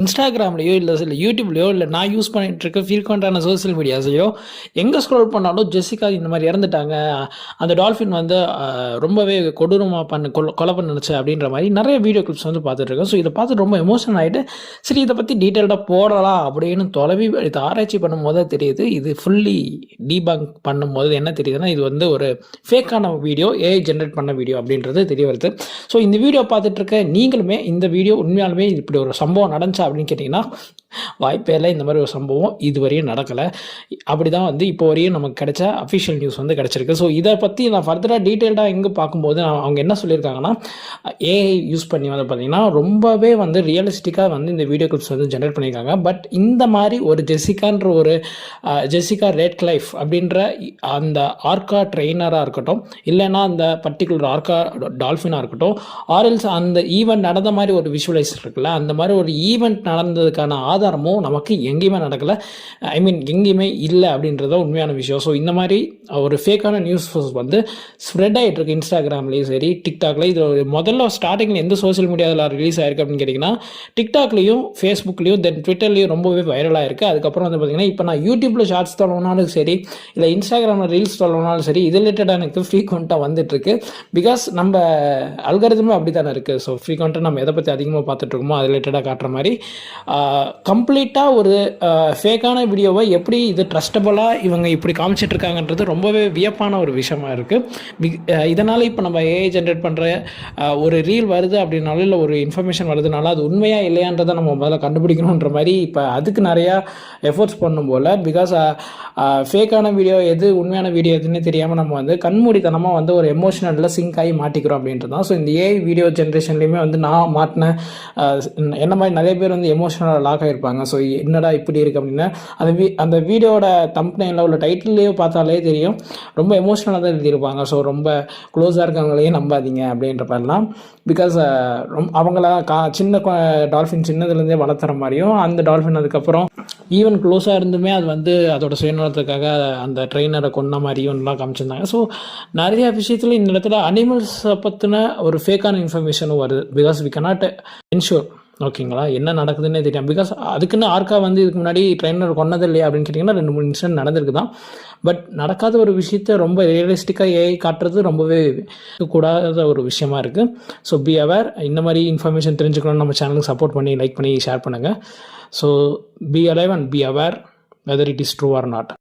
இன்ஸ்டாகிராம்லேயோ இல்லை யூடியூப்லேயோ இல்லை நான் யூஸ் பண்ணிட்டு இருக்க ஃப்ரீக்வெண்ட்டான சோசியல் மீடியாஸையோ எங்கே ஸ்க்ரோல் பண்ணாலும் ஜெசிகா இந்த மாதிரி இறந்துட்டாங்க, அந்த டால்ஃபின் வந்து ரொம்பவே கொடூரமாக கொலை பண்ணுச்சு அப்படின்ற மாதிரி நிறைய வீடியோ கிளிப்ஸ் வந்து பார்த்துட்ருக்கேன். ஸோ இதை பார்த்து ரொம்ப எமோஷனல் ஆகிட்டு சரி இதை பற்றி டீட்டெயில்டாக போடலாம் அப்படின்னு இதை ஆராய்ச்சி பண்ணும்போது தெரியுது. இது ஃபுல்லி டீபங்க் பண்ணும்போது என்ன தெரியுதுன்னா இது வந்து ஒரு ஃபேக்கான வீடியோ, ஏஐ ஜென்ரேட் பண்ண வீடியோ அப்படின்றது தெரிய வருது. ஸோ இந்த வீடியோ பார்த்துட்டு இருக்க நீங்களுமே இந்த வீடியோ உண்மையாலுமே இப்படி ஒரு சம்பவம் நடந்துச்சா அப்படின்னு கேட்டிங்கன்னா வாய்ப்பே இல்லை. இந்த மாதிரி ஒரு சம்பவம் இதுவரையும் நடக்கலை. அப்படி தான் வந்து இப்போ வரையும் நமக்கு கிடைச்ச அஃபிஷியல் நியூஸ் வந்து கிடச்சிருக்கு. ஸோ இதை பற்றி நான் ஃபர்தராக டீட்டெயில்டாக எங்கே பார்க்கும்போது அவங்க என்ன சொல்லியிருக்காங்கன்னா ஏஐ யூஸ் பண்ணி வந்து பார்த்திங்கன்னா ரொம்பவே வந்து ரியலிஸ்டிக்காக வந்து இந்த வீடியோ கிளிப்ஸ் வந்து ஜென்ரேட் பண்ணியிருக்காங்க. பட் இந்த மாதிரி ஒரு ஜெசிகான்ற ஒரு ஜெசிகா ரேட்க்ளைஃப் அப்படின்ற அந்த ஆர்கா ட்ரெயினராக இருக்கட்டும், இல்லைன்னா அந்த பர்டிகுலர் ஆர்கா டால்ஃபினாக இருக்கட்டும், ஆர்எல்ஸ் அந்த ஈவெண்ட் நடந்த மாதிரி ஒரு விஷுவலைஸ் இருக்குல்ல, அந்த மாதிரி ஒரு ஈவெண்ட் நடந்ததுக்கான ஆதாரமும் நமக்கு எங்கேயுமே நடக்கலை, எங்கேயுமே இல்லை அப்படின்றத உண்மையான விஷயம். ஸோ இந்த மாதிரி ஒரு ஃபேக்கான நியூஸ் வந்து ஸ்ப்ரெட் ஆகிட்டு இருக்கு இன்ஸ்டாகிராம்லேயும் சரி, டிக்டாக்லேயும். இது முதல்ல ஸ்டார்டிங்கில் எந்த சோசியல் மீடியாவில் ரிலீஸ் ஆயிருக்கு அப்படின்னு கேட்டிங்கன்னா டிக்டாக்லேயும் ஃபேஸ்புக்லேயும் தென் ட்விட்டர்லேயும் ரொம்பவே வைரலாக இருக்குது. அதுக்கப்புறம் வந்து பார்த்திங்கன்னா இப்போ நான் யூடியூப்பில் ஷார்ட்ஸ் தொலைனாலும் சரி, இல்லை இன்ஸ்டாகிராமில் ரீல்ஸ் தொலைனாலும் சரி, இது ரிலேட்டடாக எனக்கு ஃப்ரீக்வெண்ட்டாக வந்துட்டுருக்கு. பிகாஸ் நம்ம அல்காரிதமும் அப்படி தானே இருக்குது. ஸோ ஃப்ரீக்வெண்ட்டாக நம்ம எதை பற்றி அதிகமாக பார்த்துட்ருக்கோமோ அது ரிலேட்டடாக காட்டுற மாதிரி கம்ப்ளீட்டாக ஒரு ஃபேக்கான வீடியோவை எப்படி இது ட்ரஸ்டபுளாக இவங்க இப்படி காமிச்சிட்ருக்காங்கன்றது ரொம்பவே வியப்பான ஒரு விஷயமா இருக்குது. இதனால் இப்போ நம்ம ஏஐ ஜென்ரேட் பண்ணுற ஒரு ரீல் வருது அப்படின்னாலும், இல்லை ஒரு இன்ஃபர்மேஷன் வருதுனால அது உண்மையாக இல்லையான்றதை நம்ம முதல்ல கண்டுபிடிக்கணுன்ற மாதிரி இப்போ அதுக்கு நிறையா எஃபோர்ட்ஸ் பண்ணும் போல். பிகாஸ் ஃபேக்கான வீடியோ எது உண்மையான வீடியோ எதுன்னு தெரியாமல் நம்ம வந்து கண்மூடித்தனமாக வந்து ஒரு எமோஷனலில் சிங்க் ஆகி மாட்டிக்கிறோம் அப்படின்றது தான். ஸோ இந்த ஏஐ வீடியோ ஜென்ரேஷன்லேயுமே வந்து நான் மாட்டின என்ன மாதிரி நிறைய பேர் வந்து எமோஷனலாக லாக் ஆகிருப்பாங்க. ஸோ என்னடா இப்படி இருக்குது அப்படின்னா அந்த வீடியோட தம்ப்நெயிலில் உள்ள டைட்டில்லையோ பார்த்தாலே தெரியும் ரொம்ப எமோஷனலாக தான் எழுதியிருப்பாங்க. ஸோ ரொம்ப க்ளோஸாக இருக்கவங்களையும் நம்பாதீங்க அப்படின்ற மாதிரிலாம். பிகாஸ் அவங்கள சின்ன டால்ஃபின் சின்னதுலேருந்தே வளர்த்துற மாதிரியும், அந்த டால்ஃபின் அதுக்கப்புறம் ஈவன் க்ளோஸாக இருந்துமே அது வந்து அதோட சுயநலத்துக்காக அந்த ட்ரெயினரை கொன்ன மாதிரியும்லாம் காமிச்சிருந்தாங்க. ஸோ நிறைய விஷயத்தில் இந்த இடத்துல அனிமல்ஸை பற்றின ஒரு ஃபேக்கான இன்ஃபர்மேஷனும் வருது. பிகாஸ் வி கனாட் என்ஷூர், ஓகேங்களா, என்ன நடக்குதுன்னே தெரியும். பிகாஸ் அதுக்குன்னு ஆர்கா வந்து இதுக்கு முன்னாடி ட்ரெயினர் கொன்னது இல்லையா அப்படின்னு கேட்டிங்கன்னா 2-3 இன்சிடென்ட் நடந்திருக்கு தான். பட் நடக்காத ஒரு விஷயத்த ரொம்ப ரியலிஸ்டிக்காக ஏஐ காட்டுறது ரொம்பவே கூடாத ஒரு விஷயமா இருக்குது. So be aware. இந்த மாதிரி இன்ஃபர்மேஷன் தெரிஞ்சுக்கணும்னு நம்ம சேனலுக்கு சப்போர்ட் பண்ணி லைக் பண்ணி ஷேர் பண்ணுங்கள். So B alive and be aware whether it is true R not.